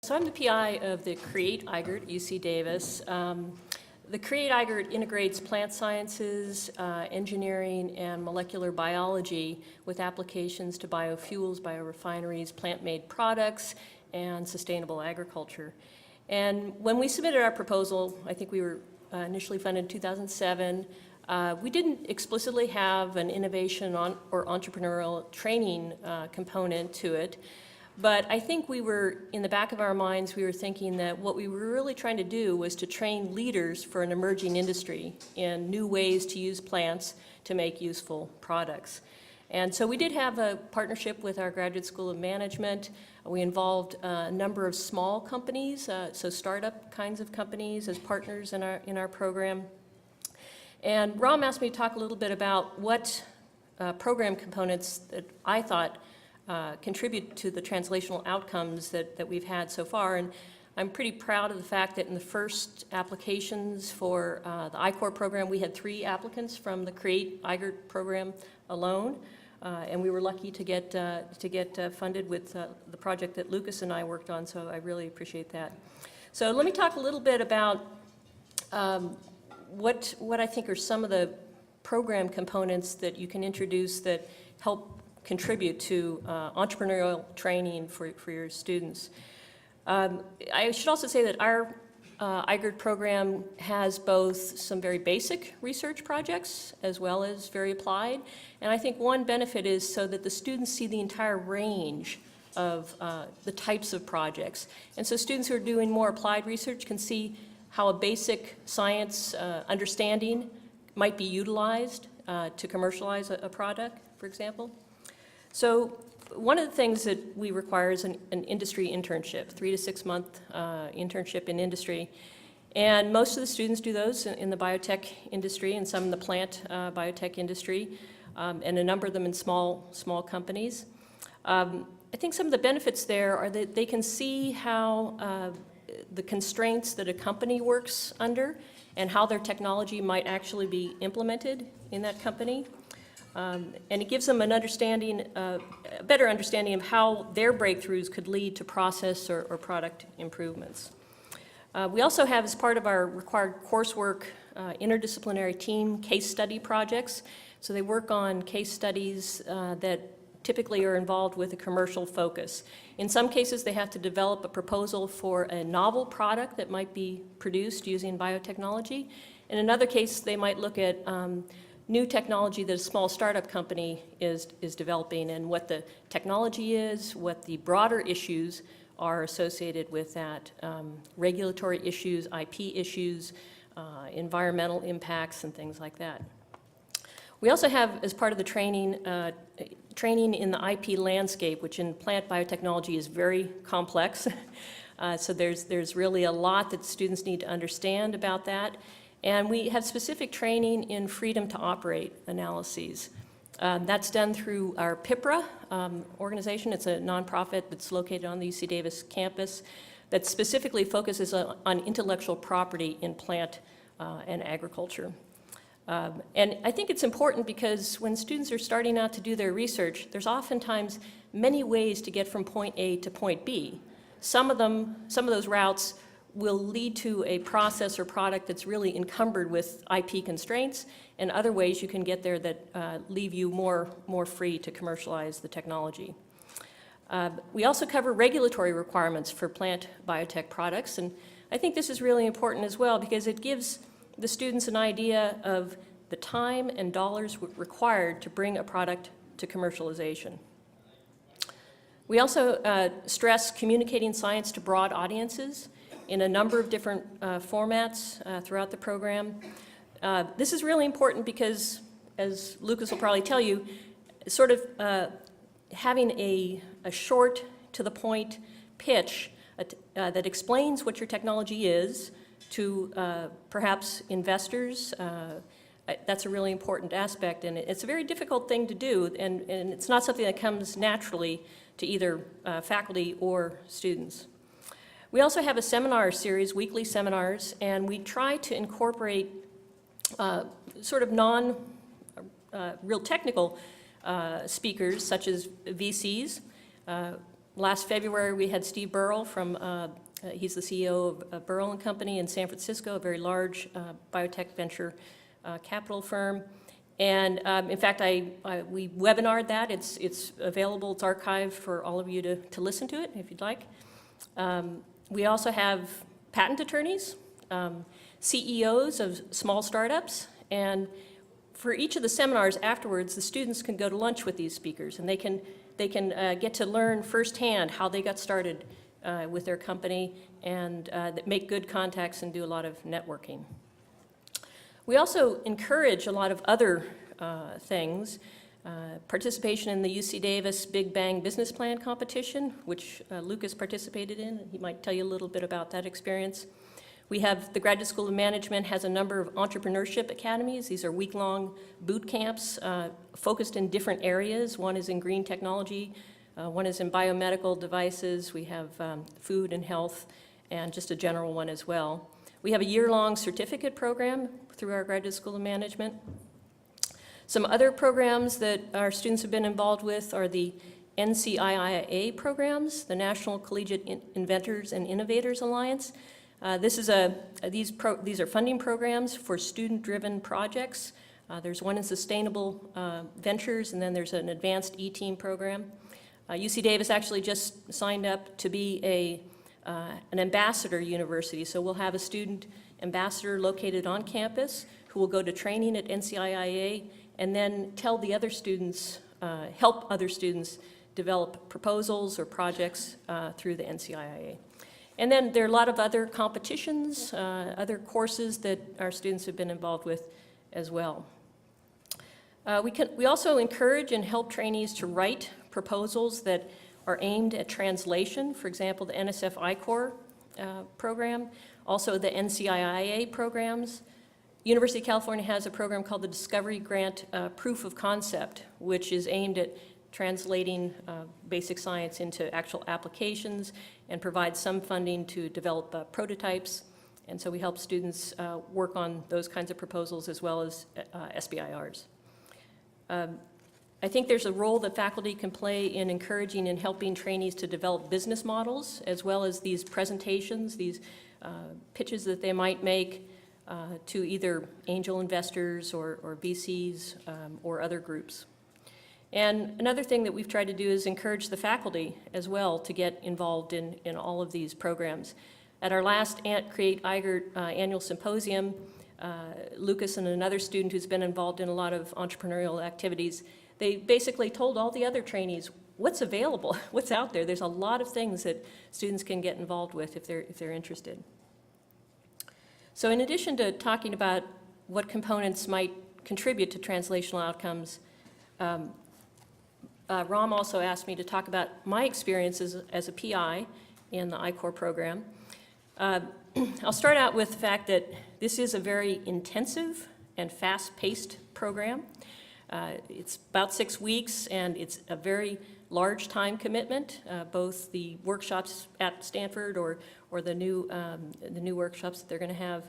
So I'm the PI of the CREATE IGERT at UC Davis. The CREATE IGERT integrates plant sciences, engineering, and molecular biology with applications to biofuels, biorefineries, plant-made products, and sustainable agriculture. And when we submitted our proposal, I think we were initially funded in 2007, we didn't explicitly have an innovation or entrepreneurial training component to it. But I think we were, in the back of our minds, we were thinking that what we were really trying to do was to train leaders for an emerging industry in new ways to use plants to make useful products. And so we did have a partnership with our Graduate School of Management. We involved a number of small companies, so startup kinds of companies as partners in our program. And Ram asked me to talk a little bit about what program components that I thought contribute to the translational outcomes that we've had so far. And I'm pretty proud of the fact that in the first applications for the I-Corps program, we had 3 applicants from the CREATE IGERT program alone. And we were lucky to get funded with the project that Lucas and I worked on, so I really appreciate that. So let me talk a little bit about what I think are some of the program components that you can introduce that help contribute to entrepreneurial training for your students. I should also say that our IGERT program has both some very basic research projects as well as very applied. And I think one benefit is so that the students see the entire range of the types of projects. And so students who are doing more applied research can see how a basic science understanding might be utilized to commercialize a product, for example. So one of the things that we require is an industry internship, 3 to 6 month internship in industry. And most of the students do those in the biotech industry and some in the plant biotech industry, and a number of them in small companies. I think some of the benefits there are that they can see how the constraints that a company works under and how their technology might actually be implemented in that company. And it gives them an understanding, a better understanding of how their breakthroughs could lead to process or product improvements. We also have, as part of our required coursework, interdisciplinary team case study projects. So they work on case studies that typically are involved with a commercial focus. In some cases, they have to develop a proposal for a novel product that might be produced using biotechnology. In another case, they might look at new technology that a small startup company is developing and what the technology is, what the broader issues are associated with that, regulatory issues, IP issues, environmental impacts, and things like that. We also have, as part of the training, training in the IP landscape, which in plant biotechnology is very complex. So there's really a lot that students need to understand about that. And we have specific training in freedom to operate analyses. That's done through our PIPRA organization. It's a nonprofit that's located on the UC Davis campus that specifically focuses on intellectual property in plant and agriculture. And I think it's important because when students are starting out to do their research, there's oftentimes many ways to get from point A to point B. Some of those routes will lead to a process or product that's really encumbered with IP constraints, and other ways you can get there that leave you more free to commercialize the technology. We also cover regulatory requirements for plant biotech products, and I think this is really important as well because it gives the students an idea of the time and dollars required to bring a product to commercialization. We also stress communicating science to broad audiences in a number of different formats throughout the program. This is really important because, as Lucas will probably tell you, sort of having a short, to-the-point pitch that explains what your technology is to perhaps investors, that's a really important aspect, and it's a very difficult thing to do, and it's not something that comes naturally to either faculty or students. We also have a seminar series, weekly seminars, and we try to incorporate sort of real technical speakers, such as VCs. Last February, we had Steve Burrell from, he's the CEO of Burrell & Company in San Francisco, a very large biotech venture capital firm. And in fact, we webinared that. It's available, it's archived for all of you to listen to it if you'd like. We also have patent attorneys, CEOs of small startups, and for each of the seminars afterwards, the students can go to lunch with these speakers, and they can get to learn firsthand how they got started with their company and make good contacts and do a lot of networking. We also encourage a lot of other things. Participation in the UC Davis Big Bang Business Plan competition, which Lucas participated in. He might tell you a little bit about that experience. We have the Graduate School of Management has a number of entrepreneurship academies. These are week-long boot camps focused in different areas. One is in green technology, one is in biomedical devices. We have food and health, and just a general one as well. We have a year-long certificate program through our Graduate School of Management. Some other programs that our students have been involved with are the NCIIA programs, the National Collegiate Inventors and Innovators Alliance. These are funding programs for student-driven projects. There's one in sustainable ventures, and then there's an advanced E-team program. UC Davis actually just signed up to be an ambassador university, so we'll have a student ambassador located on campus who will go to training at NCIIA and then tell the other students, help other students develop proposals or projects through the NCIIA. And then there are a lot of other competitions, other courses that our students have been involved with as well. We also encourage and help trainees to write proposals that are aimed at translation. For example, the NSF IGERT program, also the NCIIA programs. University of California has a program called the Discovery Grant Proof of Concept, which is aimed at translating basic science into actual applications and provides some funding to develop prototypes. And so we help students work on those kinds of proposals as well as SBIRs. I think there's a role that faculty can play in encouraging and helping trainees to develop business models, as well as these presentations, these pitches that they might make to either angel investors or VCs or other groups. And another thing that we've tried to do is encourage the faculty as well to get involved in all of these programs. At our last Create IGERT annual symposium, Lucas and another student who's been involved in a lot of entrepreneurial activities, they basically told all the other trainees what's available, what's out there. There's a lot of things that students can get involved with if they're interested. So in addition to talking about what components might contribute to translational outcomes, Ram also asked me to talk about my experiences as a PI in the I-Corps program. I'll start out with the fact that this is a very intensive and fast-paced program. It's about 6 weeks, and it's a very large time commitment, both the workshops at Stanford or the new workshops that they're going to have.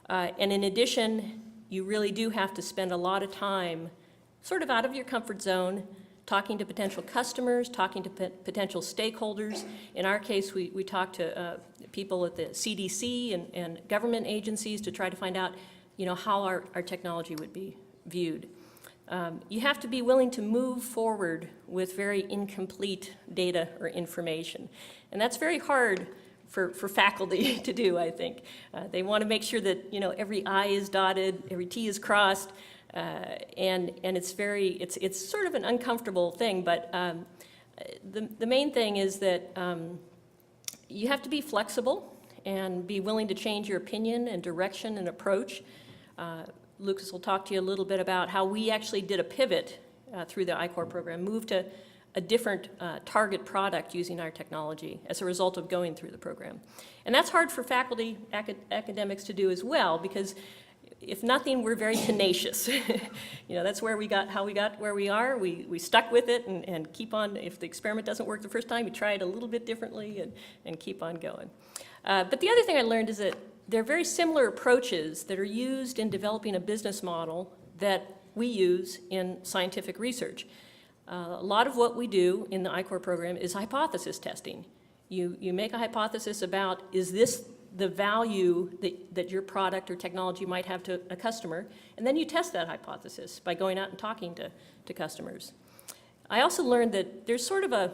And in addition, you really do have to spend a lot of time sort of out of your comfort zone, talking to potential customers, talking to potential stakeholders. In our case, we talk to people at the CDC and government agencies to try to find out, how our technology would be viewed. You have to be willing to move forward with very incomplete data or information. And that's very hard for faculty to do, I think. They want to make sure that, every I is dotted, every T is crossed, and it's sort of an uncomfortable thing, but the main thing is that you have to be flexible and be willing to change your opinion and direction and approach. Lucas will talk to you a little bit about how we actually did a pivot through the I-Corps program, moved to a different target product using our technology as a result of going through the program. And that's hard for faculty, academics to do as well, because if nothing, we're very tenacious. That's how we got where we are. We stuck with it and keep on. If the experiment doesn't work the first time, you try it a little bit differently and keep on going. But the other thing I learned is that there are very similar approaches that are used in developing a business model that we use in scientific research. A lot of what we do in the I-Corps program is hypothesis testing. You make a hypothesis about, is this the value that your product or technology might have to a customer, and then you test that hypothesis by going out and talking to customers. I also learned that there's sort of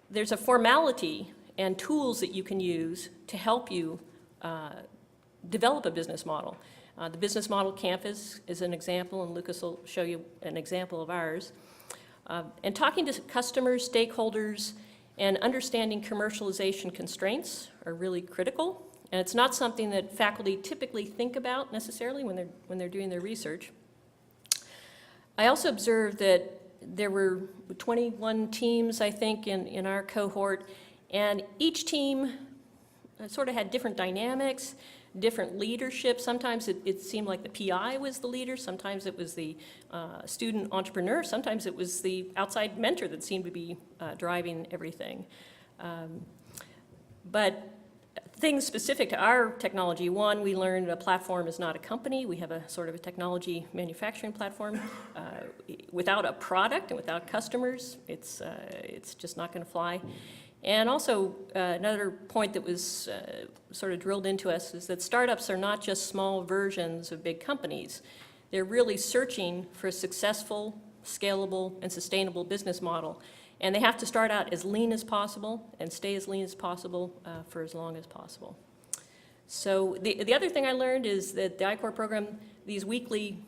there's a formality and tools that you can use to help you develop a business model. The business model campus is an example, and Lucas will show you an example of ours. And talking to customers, stakeholders, and understanding commercialization constraints are really critical. And it's not something that faculty typically think about necessarily when they're doing their research. I also observed that there were 21 teams, I think, in our cohort, and each team sort of had different dynamics, different leadership. Sometimes it seemed like the PI was the leader, sometimes it was the student entrepreneur, sometimes it was the outside mentor that seemed to be driving everything. But things specific to our technology, one, we learned a platform is not a company. We have a sort of a technology manufacturing platform. Without a product and without customers, it's just not going to fly. And also, another point that was sort of drilled into us is that startups are not just small versions of big companies. They're really searching for a successful, scalable, and sustainable business model. And they have to start out as lean as possible and stay as lean as possible for as long as possible. So the other thing I learned is that the I-Corps program, these weekly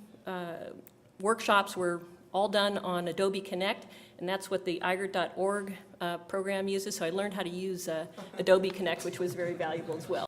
workshops were all done on Adobe Connect, and that's what the IGERT.org program uses. So I learned how to use Adobe Connect, which was very valuable as well.